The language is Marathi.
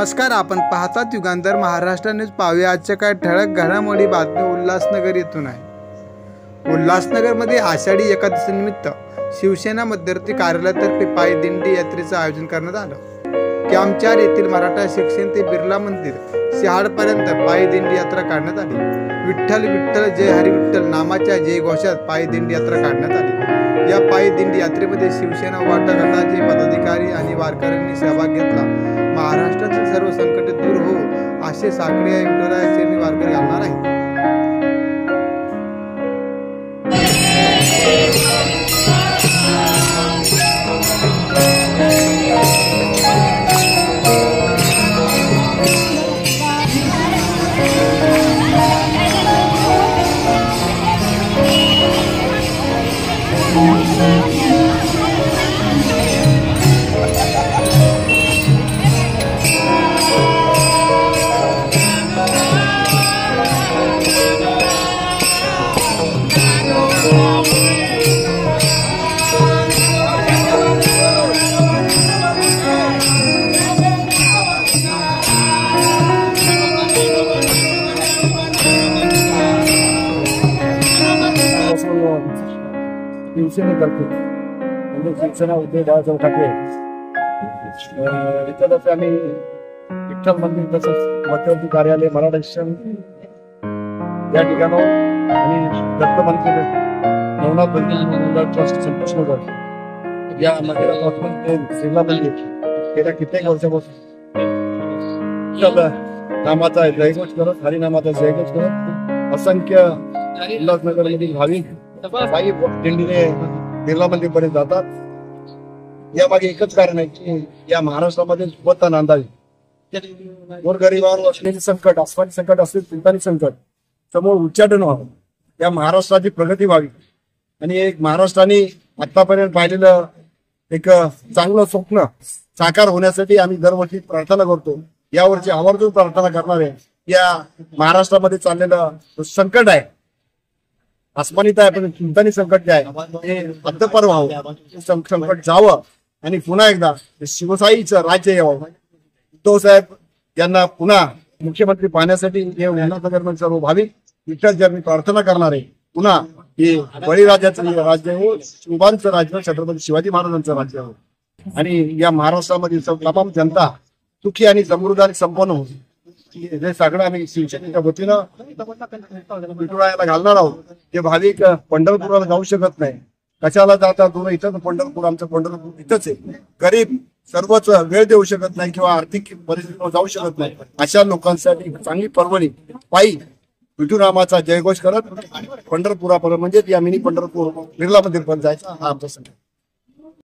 नमस्कार, आपण पाहतात युगांतर महाराष्ट्र न्यूज. पाहूया आजच्या काय ठळक घडामोडी. बातमी उल्हासनगर येथून आहे. उल्हासनगरमध्ये आषाढी एकादशीनिमित्त शिवसेना मध्यवर्ती कार्यालयातर्फे पायी दिंडी यात्रेचं आयोजन करण्यात आलं. कॅम्प 4 येथील मराठा शिक्षण ते बिर्ला मंदिर शहाडपर्यंत पायी दिंडी यात्रा काढण्यात आली. विठ्ठल विठ्ठल जय हरी विठ्ठल नामाच्या जयघोषात पायी दिंडी यात्रा काढण्यात आली. या पायी दिंडी यात्रेमध्ये शिवसेना वाटा गटाचे पदाधिकारी आणि वारकऱ्यांनी सहभाग घेतला. महाराष्ट्रातील सर्व संकटे दूर हो असे साकडे या विठ्ठलाच्या चरणी वारकरी घालणार आहेत. शिवसेनेतर्फे म्हणजे शिवसेना उद्धव बाळासाहेब ठाकरे इथं आम्ही विठ्ठल मंदिर तसंच मध्यवर्ती कार्यालय मराठा शिक्षण या ठिकाणी आणि दत्त मंदिर नवनाथ मंदिर ट्रस्ट संतोष नगर या मंदिरापासून ते बिर्ला मंदिर गेल्या कित्येक वर्षापासून नामाचा जयघोष करत हरिनामाचा जयघोष करत असंख्य उल्हासनगर मधील भाविक पायी दिंडीने बिर्ला मंदिर पर्यंत जातात. यामागे एकच कारण आहे की या महाराष्ट्रामध्ये सुबत्ता नांदावी. गोरगरिबांवर असलेले संकट, आसमानी संकट असलेले चिंतानी संकट समोर उच्चाटन व्हावं, या महाराष्ट्राची प्रगती व्हावी आणि एक महाराष्ट्राने आतापर्यंत पाहिलेलं एक चांगलं स्वप्न साकार होण्यासाठी आम्ही दरवर्षी प्रार्थना करतो. यावर्षी आवर्जून प्रार्थना करणार आहे. या महाराष्ट्रामध्ये चाललेलं संकट आहे, आसमानीता आहे, पण चिंतानी संकट जे आहे ते अद्दपार व्हावं, संकट जावं आणि पुन्हा एकदा शिवशाहीचं राज्य यावं. उद्धव साहेब यांना पुन्हा मुख्यमंत्री पाहण्यासाठी हे उल्हासनगर सर्व भाविक विठ्ठल प्रार्थना करणार आहे. पुन्हा हे बळीराजाचं राज्य हो, शिवबांचं राज्य, छत्रपती शिवाजी महाराजांचं राज्य हो आणि या महाराष्ट्रामधील तमाम जनता सुखी आणि समृद्ध आणि संपन्न हो. हे सगळं आम्ही शिवसेनेच्या वतीनं विठुरायाला घालणार आहोत. जे भाविक पंढरपुराला जाऊ शकत नाही, कशाला जातात दूर, इथं पंढरपूर, आमचं पंढरपूर इथंच आहे. गरीब सर्वच वेळ देऊ शकत नाही किंवा आर्थिक परिस्थितीवर जाऊ शकत नाही, अशा लोकांसाठी चांगली पर्वणी पायी विठुरामाचा जयघोष करत पंढरपुरापर्यंत म्हणजे या मिनी पंढरपूर बिर्ला मंदिर पर्यंत जायचा हा आमचा संकल्प.